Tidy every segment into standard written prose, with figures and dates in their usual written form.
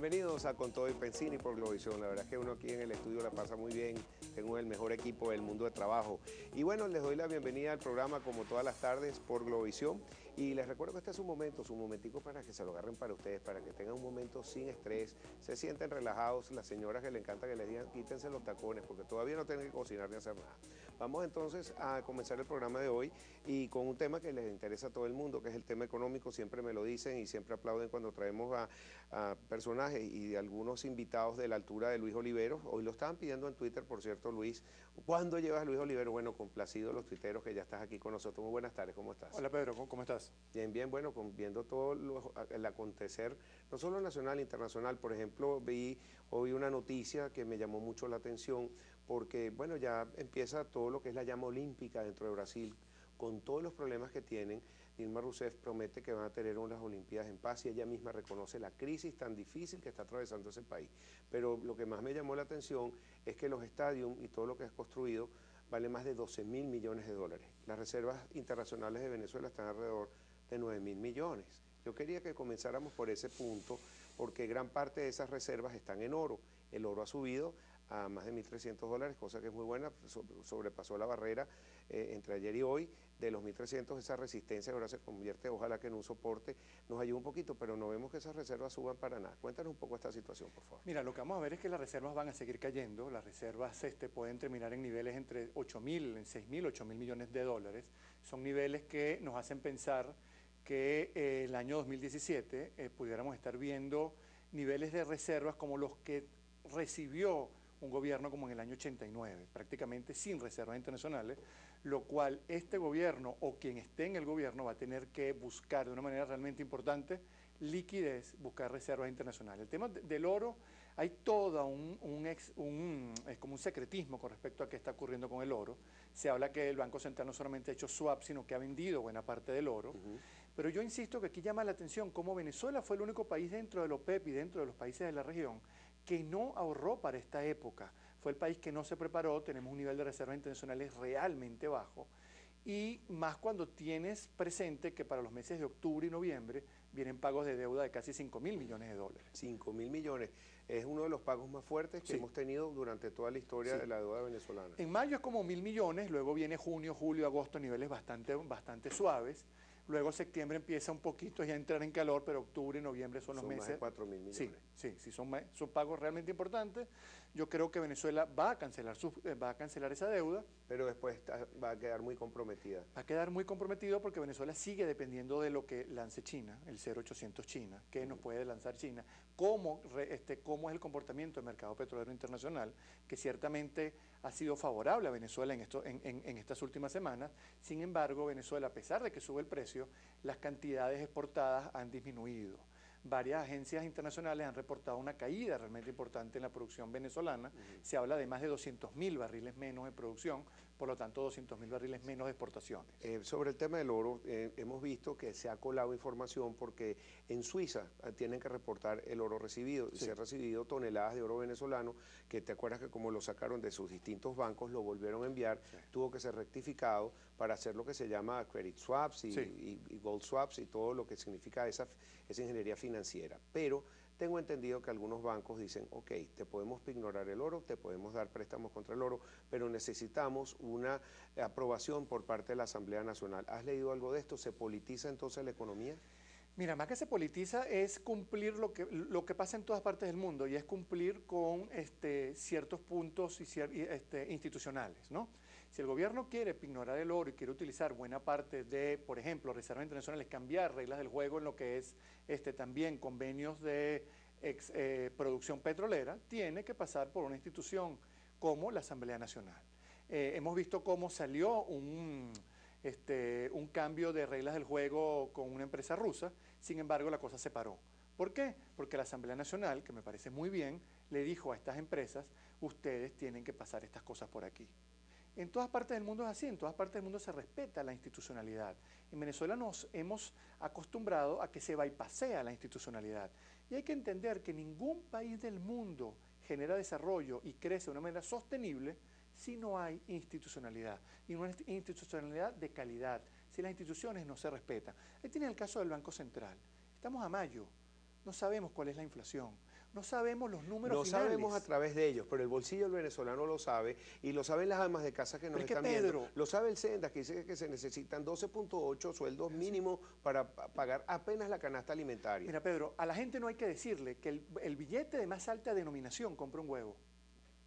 Bienvenidos a Con Todo y Pensini por Globovisión. La verdad es que uno aquí en el estudio la pasa muy bien. Tengo el mejor equipo del mundo de trabajo. Y bueno, les doy la bienvenida al programa como todas las tardes por Globovisión. Y les recuerdo que este es un momentico para que se lo agarren para ustedes, para que tengan un momento sin estrés, se sienten relajados. Las señoras que les encanta que les digan quítense los tacones porque todavía no tienen que cocinar ni hacer nada. Vamos entonces a comenzar el programa de hoy y con un tema que les interesa a todo el mundo, que es el tema económico. Siempre me lo dicen y siempre aplauden cuando traemos a personajes y algunos invitados de la altura de Luis Oliveros. Hoy lo estaban pidiendo en Twitter, por cierto, Luis. ¿Cuándo llevas a Luis Oliveros? Bueno, complacido los tuiteros que ya estás aquí con nosotros. Muy buenas tardes, ¿cómo estás? Hola Pedro, ¿cómo estás? Bien, bien, bueno, viendo todo el acontecer, no solo nacional, internacional. Por ejemplo, vi hoy una noticia que me llamó mucho la atención porque, bueno, ya empieza todo lo que es la llama olímpica dentro de Brasil, con todos los problemas que tienen. Dilma Rousseff promete que van a tener unas Olimpiadas en paz y ella misma reconoce la crisis tan difícil que está atravesando ese país. Pero lo que más me llamó la atención es que los estadios y todo lo que es construido vale más de 12.000 millones de dólares. Las reservas internacionales de Venezuela están alrededor de 9.000 millones. Yo quería que comenzáramos por ese punto porque gran parte de esas reservas están en oro. El oro ha subido a más de 1.300 dólares, cosa que es muy buena, sobrepasó la barrera entre ayer y hoy. De los 1.300 esa resistencia ahora se convierte, ojalá que en un soporte, nos ayude un poquito, pero no vemos que esas reservas suban para nada. Cuéntanos un poco esta situación, por favor. Mira, lo que vamos a ver es que las reservas van a seguir cayendo. Las reservas pueden terminar en niveles entre 8.000, en 6.000, 8.000 millones de dólares. Son niveles que nos hacen pensar que el año 2017 pudiéramos estar viendo niveles de reservas como los que recibió un gobierno como en el año 89, prácticamente sin reservas internacionales, lo cual este gobierno o quien esté en el gobierno va a tener que buscar de una manera realmente importante liquidez, buscar reservas internacionales. El tema del oro, hay todo es como un secretismo con respecto a qué está ocurriendo con el oro. Se habla que el Banco Central no solamente ha hecho swap, sino que ha vendido buena parte del oro. Pero yo insisto que aquí llama la atención cómo Venezuela fue el único país dentro de la OPEP y dentro de los países de la región que no ahorró para esta época. Fue el país que no se preparó, tenemos un nivel de reservas internacionales realmente bajo, y más cuando tienes presente que para los meses de octubre y noviembre vienen pagos de deuda de casi 5.000 millones de dólares. 5.000 millones. Es uno de los pagos más fuertes que hemos tenido durante toda la historia de la deuda venezolana. En mayo es como 1.000 millones, luego viene junio, julio, agosto, niveles bastante suaves. Luego septiembre empieza un poquito ya a entrar en calor, pero octubre y noviembre son los meses. Más de 4.000 millones. Sí, son pagos realmente importantes. Yo creo que Venezuela va a cancelar esa deuda. Pero después va a quedar muy comprometida. Va a quedar muy comprometido porque Venezuela sigue dependiendo de lo que lance China, el 0800 China, que nos puede lanzar China. Cómo es el comportamiento del mercado petrolero internacional, que ciertamente ha sido favorable a Venezuela en estas últimas semanas. Sin embargo, Venezuela, a pesar de que sube el precio, las cantidades exportadas han disminuido. Varias agencias internacionales han reportado una caída realmente importante en la producción venezolana. Se habla de más de 200.000 barriles menos de producción, por lo tanto 200.000 barriles menos de exportaciones. Sobre el tema del oro, hemos visto que se ha colado información porque en Suiza tienen que reportar el oro recibido. Se han recibido toneladas de oro venezolano, que te acuerdas que como lo sacaron de sus distintos bancos, lo volvieron a enviar, tuvo que ser rectificado para hacer lo que se llama credit swaps y gold swaps y todo lo que significa esa ingeniería financiera. Pero tengo entendido que algunos bancos dicen, ok, te podemos ignorar el oro, te podemos dar préstamos contra el oro, pero necesitamos una aprobación por parte de la Asamblea Nacional. ¿Has leído algo de esto? ¿Se politiza entonces la economía? Mira, más que se politiza es cumplir lo que pasa en todas partes del mundo y es cumplir con ciertos puntos institucionales, ¿no? Si el gobierno quiere ignorar el oro y quiere utilizar buena parte de, por ejemplo, reservas internacionales, cambiar reglas del juego en lo que es también convenios de producción petrolera, tiene que pasar por una institución como la Asamblea Nacional. Hemos visto cómo salió un cambio de reglas del juego con una empresa rusa, sin embargo la cosa se paró. ¿Por qué? Porque la Asamblea Nacional, que me parece muy bien, le dijo a estas empresas, ustedes tienen que pasar estas cosas por aquí. En todas partes del mundo es así, en todas partes del mundo se respeta la institucionalidad. En Venezuela nos hemos acostumbrado a que se bypassea la institucionalidad. Y hay que entender que ningún país del mundo genera desarrollo y crece de una manera sostenible si no hay institucionalidad, y una institucionalidad de calidad, si las instituciones no se respetan. Ahí tiene el caso del Banco Central. Estamos a mayo, no sabemos cuál es la inflación. No sabemos los números No finales. sabemos a través de ellos, pero el bolsillo del venezolano lo sabe y lo saben las amas de casa que nos Pero es que, están viendo. Pedro, Lo sabe el Sendas, que dice que se necesitan 12.8 sueldos mínimos para pagar apenas la canasta alimentaria. mira, Pedro, a la gente no hay que decirle que el billete de más alta denominación compra un huevo.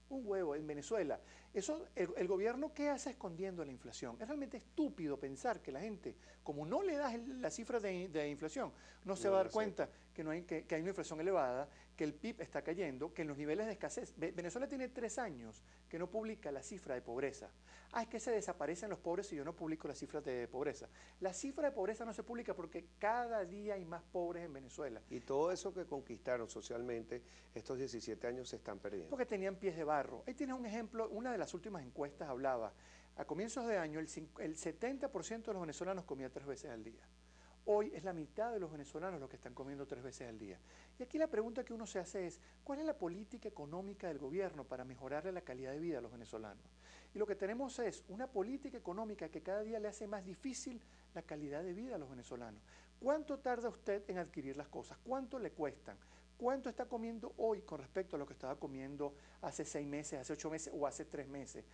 Un huevo en Venezuela. Eso, el gobierno, ¿qué hace escondiendo la inflación? Es realmente estúpido pensar que la gente, como no le das la cifra de inflación, no se va a dar cuenta que, que hay una inflación elevada, que el PIB está cayendo, que en los niveles de escasez. Venezuela tiene 3 años que no publica la cifra de pobreza. Ah, es que se desaparecen los pobres si yo no publico las cifras de pobreza. La cifra de pobreza no se publica porque cada día hay más pobres en Venezuela. Y todo eso que conquistaron socialmente, estos 17 años se están perdiendo. Porque tenían pies de barro. Ahí tienes un ejemplo, una de las últimas encuestas hablaba, a comienzos de año el 70% de los venezolanos comía 3 veces al día. Hoy es la mitad de los venezolanos los que están comiendo 3 veces al día. Y aquí la pregunta que uno se hace es, ¿cuál es la política económica del gobierno para mejorarle la calidad de vida a los venezolanos? Y lo que tenemos es una política económica que cada día le hace más difícil la calidad de vida a los venezolanos. ¿Cuánto tarda usted en adquirir las cosas? ¿Cuánto le cuestan? ¿Cuánto está comiendo hoy con respecto a lo que estaba comiendo hace 6 meses, hace 8 meses o hace 3 meses?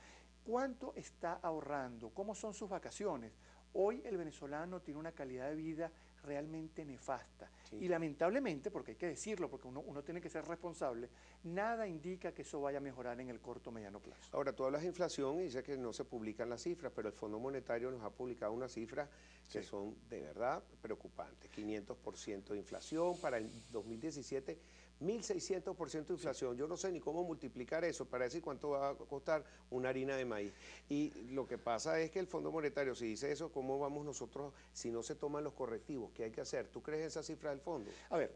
¿Cuánto está ahorrando? ¿Cómo son sus vacaciones? Hoy el venezolano tiene una calidad de vida realmente nefasta. Sí. Y lamentablemente, porque hay que decirlo, porque uno tiene que ser responsable, nada indica que eso vaya a mejorar en el corto o mediano plazo. Ahora, tú hablas de inflación y dices que no se publican las cifras, pero el Fondo Monetario nos ha publicado unas cifras que son de verdad preocupantes. 500% de inflación para el 2017, 1.600% de inflación. Yo no sé ni cómo multiplicar eso para decir cuánto va a costar una harina de maíz. Y lo que pasa es que el Fondo Monetario, si dice eso, ¿cómo vamos nosotros si no se toman los correctivos? ¿Qué hay que hacer? ¿Tú crees esa cifra del fondo? A ver,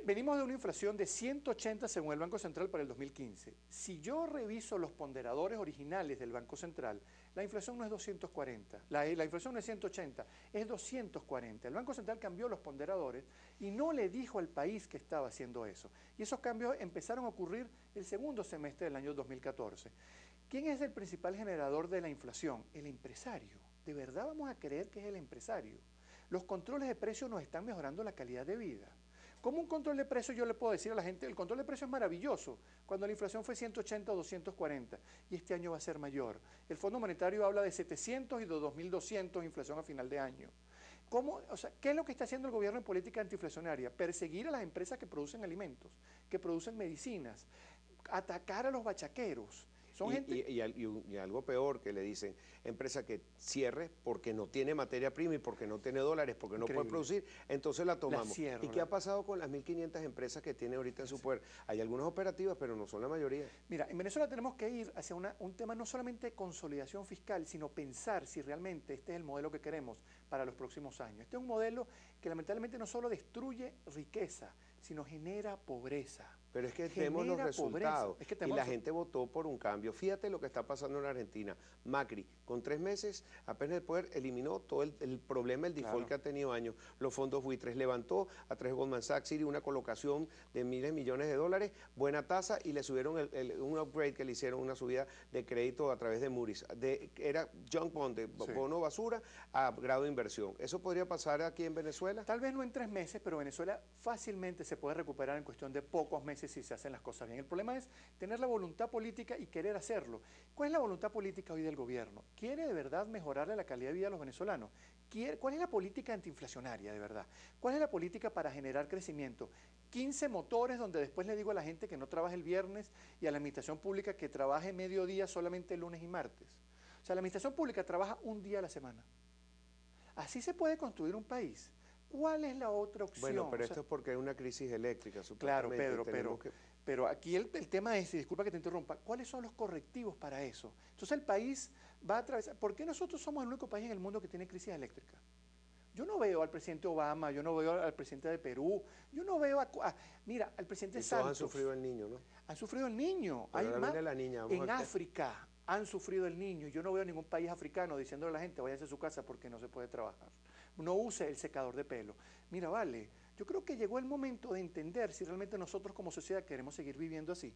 venimos de una inflación de 180 según el Banco Central para el 2015. Si yo reviso los ponderadores originales del Banco Central, la inflación no es 240, la inflación no es 180, es 240. El Banco Central cambió los ponderadores y no le dijo al país que estaba haciendo eso. Y esos cambios empezaron a ocurrir el segundo semestre del año 2014. ¿Quién es el principal generador de la inflación? El empresario. ¿De verdad vamos a creer que es el empresario? Los controles de precios nos están mejorando la calidad de vida. ¿Cómo un control de precios yo le puedo decir a la gente? El control de precios es maravilloso, cuando la inflación fue 180 o 240 y este año va a ser mayor. El Fondo Monetario habla de 700 y de 2.200 inflación a final de año. ¿Cómo, o sea, ¿qué es lo que está haciendo el gobierno en política antiinflacionaria? Perseguir a las empresas que producen alimentos, que producen medicinas, atacar a los bachaqueros. Y algo peor, que le dicen, empresa que cierre porque no tiene materia prima y porque no tiene dólares, porque no puede producir, entonces la tomamos. ¿Y qué ha pasado con las 1.500 empresas que tiene ahorita en su poder? Hay algunas operativas, pero no son la mayoría. Mira, en Venezuela tenemos que ir hacia un tema no solamente de consolidación fiscal, sino pensar si realmente este es el modelo que queremos para los próximos años. Este es un modelo que lamentablemente no solo destruye riqueza, sino genera pobreza. Pero es que vemos los resultados y la gente votó por un cambio. Fíjate lo que está pasando en Argentina. Macri, con 3 meses, apenas el poder, eliminó todo el problema, el default que ha tenido años. Los fondos buitres, levantó a 3 Goldman Sachs City una colocación de miles de millones de dólares, buena tasa, y le subieron un upgrade que le hicieron, una subida de crédito a través de Moody's. Era junk bond, de bono basura, a grado de inversión. ¿Eso podría pasar aquí en Venezuela? Tal vez no en 3 meses, pero Venezuela fácilmente se puede recuperar en cuestión de pocos meses si se hacen las cosas bien. El problema es tener la voluntad política y querer hacerlo. ¿Cuál es la voluntad política hoy del gobierno? ¿Quiere de verdad mejorarle la calidad de vida a los venezolanos? ¿Cuál es la política antiinflacionaria de verdad? ¿Cuál es la política para generar crecimiento? 15 motores donde después le digo a la gente que no trabaje el viernes y a la administración pública que trabaje mediodía solamente lunes y martes. O sea, la administración pública trabaja un día a la semana. Así se puede construir un país. ¿Cuál es la otra opción? Bueno, pero esto es porque hay una crisis eléctrica, claro, Pedro, pero aquí el tema es, y disculpa que te interrumpa, ¿cuáles son los correctivos para eso? Entonces el país va a atravesar. ¿Por qué nosotros somos el único país en el mundo que tiene crisis eléctrica? Yo no veo al presidente Obama, yo no veo al presidente de Perú, yo no veo mira, al presidente Santos. Han sufrido el niño, ¿no? Han sufrido el niño. Pero ahora viene la niña. En África han sufrido el niño. Yo no veo ningún país africano diciéndole a la gente, váyase a su casa porque no se puede trabajar. No use el secador de pelo. Mira, vale, yo creo que llegó el momento de entender si realmente nosotros como sociedad queremos seguir viviendo así.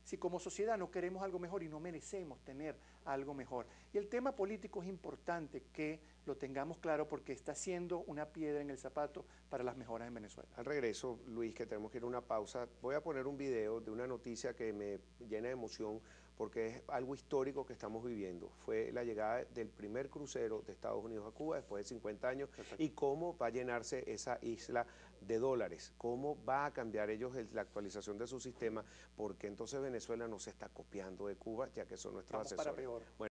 Si como sociedad no queremos algo mejor y no merecemos tener algo mejor. Y el tema político es importante que lo tengamos claro porque está siendo una piedra en el zapato para las mejoras en Venezuela. Al regreso, Luis, que tenemos que ir a una pausa, voy a poner un video de una noticia que me llena de emoción porque es algo histórico que estamos viviendo. Fue la llegada del primer crucero de Estados Unidos a Cuba después de 50 años. Perfecto. Y cómo va a llenarse esa isla de dólares, cómo va a cambiar ellos la actualización de su sistema, porque entonces Venezuela no se está copiando de Cuba, ya que son nuestros asesores. Para peor. Bueno,